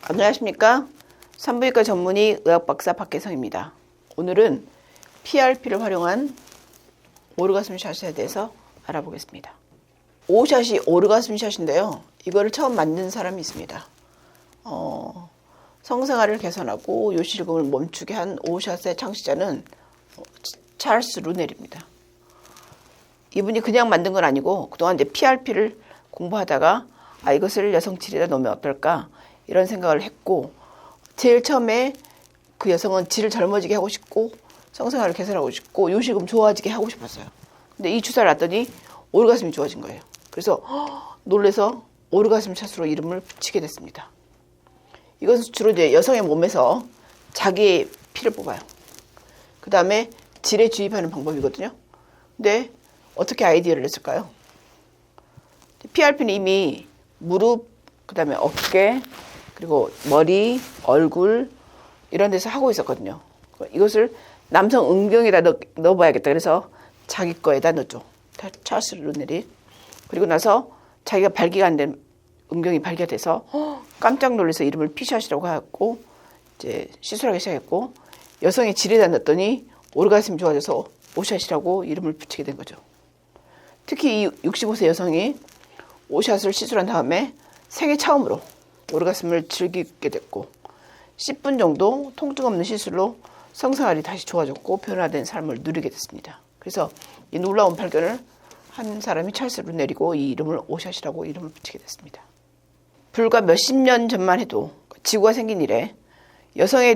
안녕하십니까? 산부인과 전문의 의학박사 박혜성입니다. 오늘은 PRP를 활용한 오르가슴 샷에 대해서 알아보겠습니다. 오샷이 오르가슴 샷인데요. 이거를 처음 만든 사람이 있습니다. 성생활을 개선하고 요실금을 멈추게 한 오샷의 창시자는 찰스 루넬입니다. 이분이 그냥 만든 건 아니고 그동안 이제 PRP를 공부하다가 이것을 여성 질에다 넣으면 어떨까 이런 생각을 했고, 제일 처음에 그 여성은 질을 젊어지게 하고 싶고 성생활을 개선하고 싶고 요실금 좋아지게 하고 싶었어요. 근데 이 주사를 놨더니 오르가슴이 좋아진 거예요. 그래서 놀라서 오르가슴 샷으로 이름을 붙이게 됐습니다. 이것은 주로 이제 여성의 몸에서 자기의 피를 뽑아요. 그 다음에 질에 주입하는 방법이거든요. 근데 어떻게 아이디어를 냈을까요? PRP는 이미 무릎, 그 다음에 어깨, 그리고 머리, 얼굴 이런 데서 하고 있었거든요. 이것을 남성 음경에다 넣어봐야겠다. 그래서 자기 거에다 넣었죠. 찰스 루넬이. 그리고 나서 자기가 발기가 안 된 음경이 발기가 돼서 깜짝 놀라서 이름을 피샷이라고 하고 이제 시술하기 시작했고, 여성의 질에다 넣었더니 오르가슴이 좋아져서 오샷이라고 이름을 붙이게 된 거죠. 특히 이 65세 여성이 오샷을 시술한 다음에 생애 처음으로 오르가슴을 즐기게 됐고 10분 정도 통증 없는 시술로 성생활이 다시 좋아졌고 변화된 삶을 누리게 됐습니다. 그래서 이 놀라운 발견을 한 사람이 찰스 루넬이고 이 이름을 오샷이라고 이름을 붙이게 됐습니다. 불과 몇십 년 전만 해도 지구가 생긴 이래 여성의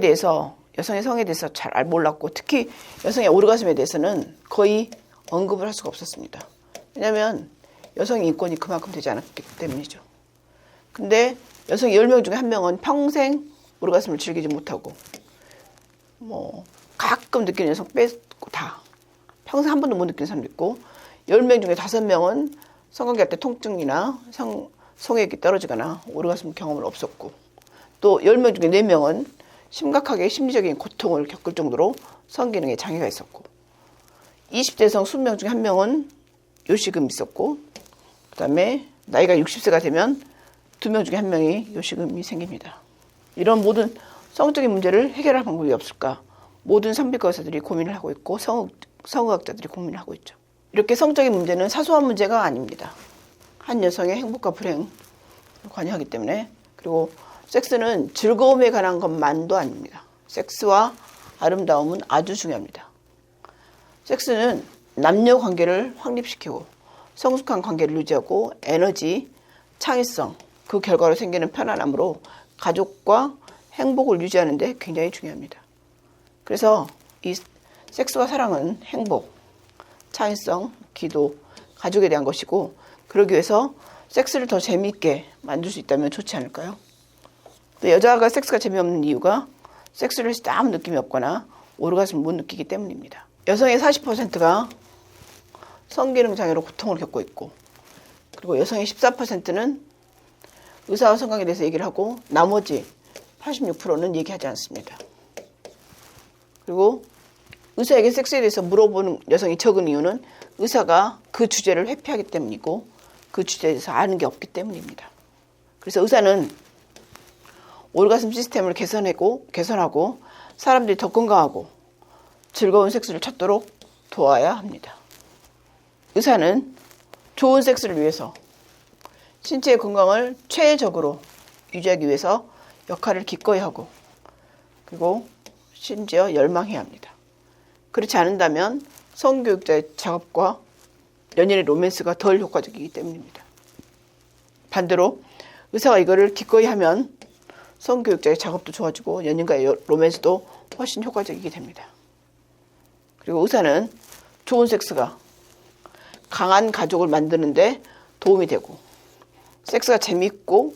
성에 대해서 잘 몰랐고 특히 여성의 오르가슴에 대해서는 거의 언급을 할 수가 없었습니다. 왜냐하면 여성의 인권이 그만큼 되지 않았기 때문이죠. 근데 여성 10명 중에 1명은 평생 오르가슴을 즐기지 못하고 가끔 느끼는 여성 빼고 다 평생 한 번도 못 느끼는 사람도 있고, 10명 중에 5명은 성관계할 때 통증이나 성욕이 떨어지거나 오르가슴 경험을 없었고, 또 10명 중에 4명은 심각하게 심리적인 고통을 겪을 정도로 성기능에 장애가 있었고, 20대 여성 20명 중에 1명은 요실금이 있었고, 그 다음에 나이가 60세가 되면 2명 중에 1명이 요실금이 생깁니다. 이런 모든 성적인 문제를 해결할 방법이 없을까? 모든 산부인과 의사들이 고민을 하고 있고 성의학자들이 고민을 하고 있죠. 이렇게 성적인 문제는 사소한 문제가 아닙니다. 한 여성의 행복과 불행을 관여하기 때문에. 그리고 섹스는 즐거움에 관한 것만도 아닙니다. 섹스와 아름다움은 아주 중요합니다. 섹스는 남녀 관계를 확립시키고 성숙한 관계를 유지하고 에너지, 창의성, 그 결과로 생기는 편안함으로 가족과 행복을 유지하는 데 굉장히 중요합니다. 그래서 이 섹스와 사랑은 행복, 창의성, 기도, 가족에 대한 것이고, 그러기 위해서 섹스를 더 재미있게 만들 수 있다면 좋지 않을까요? 여자가 섹스가 재미없는 이유가 섹스를 해서 아무 느낌이 없거나 오르가슴을 못 느끼기 때문입니다. 여성의 40%가 성기능 장애로 고통을 겪고 있고, 그리고 여성의 14%는 의사와 성관계에 대해서 얘기를 하고 나머지 86%는 얘기하지 않습니다. 그리고 의사에게 섹스에 대해서 물어보는 여성이 적은 이유는 의사가 그 주제를 회피하기 때문이고 그 주제에 대해서 아는 게 없기 때문입니다. 그래서 의사는 오르가슴 시스템을 개선하고 사람들이 더 건강하고 즐거운 섹스를 찾도록 도와야 합니다. 의사는 좋은 섹스를 위해서 신체의 건강을 최적으로 유지하기 위해서 역할을 기꺼이 하고, 그리고 심지어 열망해야 합니다. 그렇지 않는다면 성교육자의 작업과 연인의 로맨스가 덜 효과적이기 때문입니다. 반대로 의사가 이거를 기꺼이 하면 성교육자의 작업도 좋아지고 연인과의 로맨스도 훨씬 효과적이게 됩니다. 그리고 의사는 좋은 섹스가 강한 가족을 만드는데 도움이 되고 섹스가 재미있고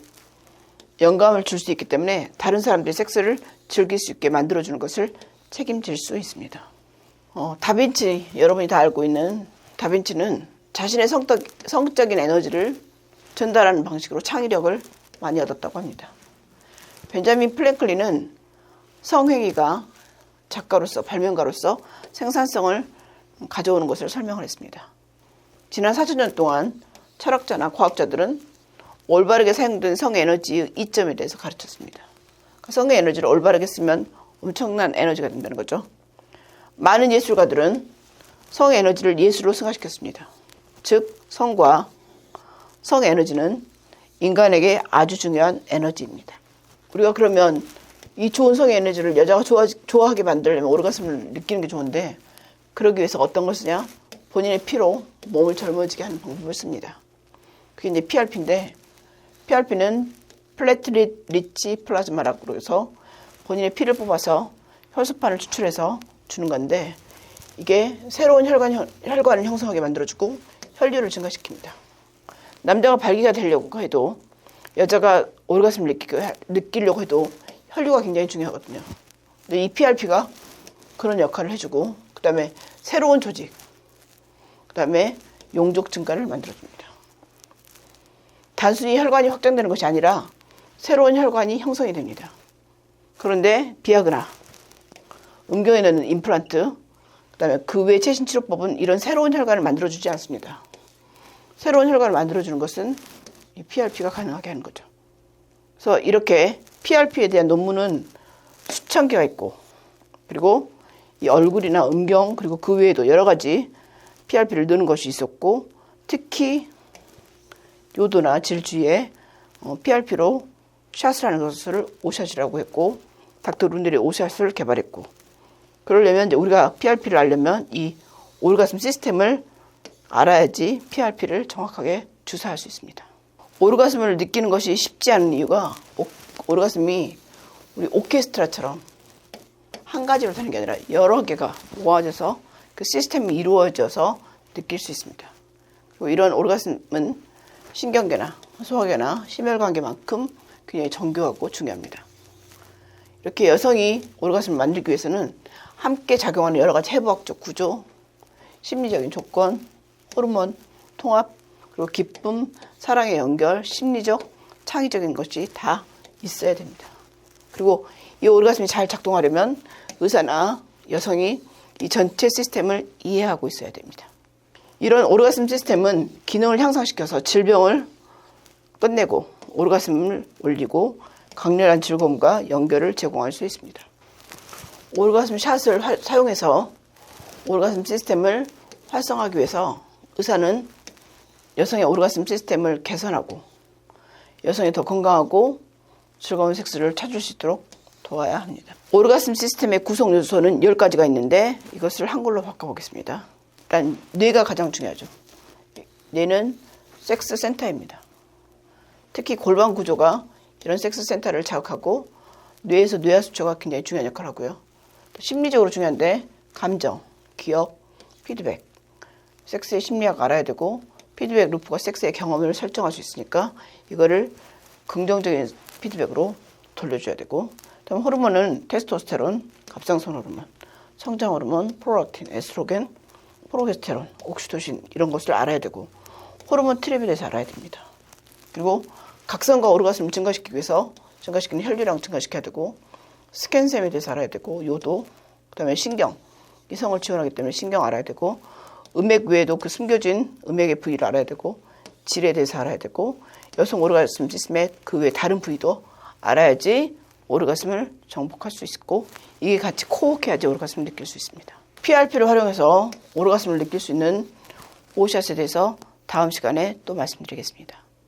영감을 줄 수 있기 때문에 다른 사람들이 섹스를 즐길 수 있게 만들어주는 것을 책임질 수 있습니다. 다빈치, 여러분이 다 알고 있는 다빈치는 자신의 성적인 에너지를 전달하는 방식으로 창의력을 많이 얻었다고 합니다. 벤자민 프랭클린은 성행위가 작가로서, 발명가로서 생산성을 가져오는 것을 설명을 했습니다. 지난 4,000년 동안 철학자나 과학자들은 올바르게 사용된 성에너지의 이점에 대해서 가르쳤습니다. 성의 에너지를 올바르게 쓰면 엄청난 에너지가 된다는 거죠. 많은 예술가들은 성의 에너지를 예술로 승화시켰습니다. 즉 성과 성의 에너지는 인간에게 아주 중요한 에너지입니다. 우리가 그러면 이 좋은 성의 에너지를 여자가 좋아하게 만들려면 오르가즘을 느끼는 게 좋은데, 그러기 위해서 어떤 걸 쓰냐? 본인의 피로 몸을 젊어지게 하는 방법을 씁니다. 그게 이제 PRP인데, PRP는 플래트릿 리치 플라즈마라고 해서 본인의 피를 뽑아서 혈소판을 추출해서 주는 건데, 이게 새로운 혈관을 형성하게 만들어주고 혈류를 증가시킵니다. 남자가 발기가 되려고 해도, 여자가 오르가즘을 느끼려고 해도 혈류가 굉장히 중요하거든요. 근데 이 PRP가 그런 역할을 해주고, 그 다음에 새로운 조직, 그 다음에 용적 증가를 만들어줍니다. 단순히 혈관이 확장되는 것이 아니라 새로운 혈관이 형성이 됩니다. 그런데 비아그라, 음경에 넣는 임플란트, 그 다음에 그 외 최신치료법은 이런 새로운 혈관을 만들어주지 않습니다. 새로운 혈관을 만들어주는 것은 이 PRP가 가능하게 하는 거죠. 그래서 이렇게 PRP에 대한 논문은 수천 개가 있고, 그리고 이 얼굴이나 음경, 그리고 그 외에도 여러 가지 PRP를 넣는 것이 있었고, 특히 요도나 질주에 PRP로 샷을 하는 것을 오샷이라고 했고, 닥터 루넬이 오샷을 개발했고, 그러려면 이제 우리가 PRP를 알려면 이 오르가슴 시스템을 알아야지 PRP를 정확하게 주사할 수 있습니다. 오르가슴을 느끼는 것이 쉽지 않은 이유가, 오르가슴이 우리 오케스트라처럼 한 가지로 되는 게 아니라 여러 개가 모아져서 그 시스템이 이루어져서 느낄 수 있습니다. 그리고 이런 오르가슴은 신경계나 소화계나 심혈관계만큼 굉장히 정교하고 중요합니다. 이렇게 여성이 오르가슴을 만들기 위해서는 함께 작용하는 여러 가지 해부학적 구조, 심리적인 조건, 호르몬, 통합, 그리고 기쁨, 사랑의 연결, 심리적, 창의적인 것이 다 있어야 됩니다. 그리고 이 오르가슴이 잘 작동하려면 의사나 여성이 이 전체 시스템을 이해하고 있어야 됩니다. 이런 오르가슴 시스템은 기능을 향상시켜서 질병을 끝내고 오르가슴을 올리고 강렬한 즐거움과 연결을 제공할 수 있습니다. 오르가슴 샷을 사용해서 오르가슴 시스템을 활성화하기 위해서 의사는 여성의 오르가슴 시스템을 개선하고 여성이 더 건강하고 즐거운 섹스를 찾을 수 있도록 도와야 합니다. 오르가슴 시스템의 구성 요소는 10가지가 있는데 이것을 한글로 바꿔보겠습니다. 일단 뇌가 가장 중요하죠. 뇌는 섹스 센터입니다. 특히 골반 구조가 이런 섹스 센터를 자극하고 뇌에서 뇌하수초가 굉장히 중요한 역할을 하고요. 심리적으로 중요한데 감정, 기억, 피드백, 섹스의 심리학 알아야 되고 피드백 루프가 섹스의 경험을 설정할 수 있으니까 이거를 긍정적인 피드백으로 돌려줘야 되고, 그다음 호르몬은 테스토스테론, 갑상선 호르몬, 성장 호르몬, 프롤락틴, 에스트로겐, 프로게스테론, 옥시토신 이런 것을 알아야 되고 호르몬 트랩에 대해서 알아야 됩니다. 그리고 각성과 오르가슴을 증가시키기 위해서 증가시키는 혈류량 증가시켜야 되고 스캔셈에 대해서 알아야 되고 요도, 그다음에 신경, 이성을 지원하기 때문에 신경 알아야 되고 음액 외에도 그 숨겨진 음액의 부위를 알아야 되고 질에 대해서 알아야 되고 여성 오르가슴 시스템의 그 외 다른 부위도 알아야지 오르가슴을 정복할 수 있고 이게 같이 코어해야지 오르가슴을 느낄 수 있습니다. PRP를 활용해서 오르가슴을 느낄 수 있는 오샷에 대해서 다음 시간에 또 말씀드리겠습니다.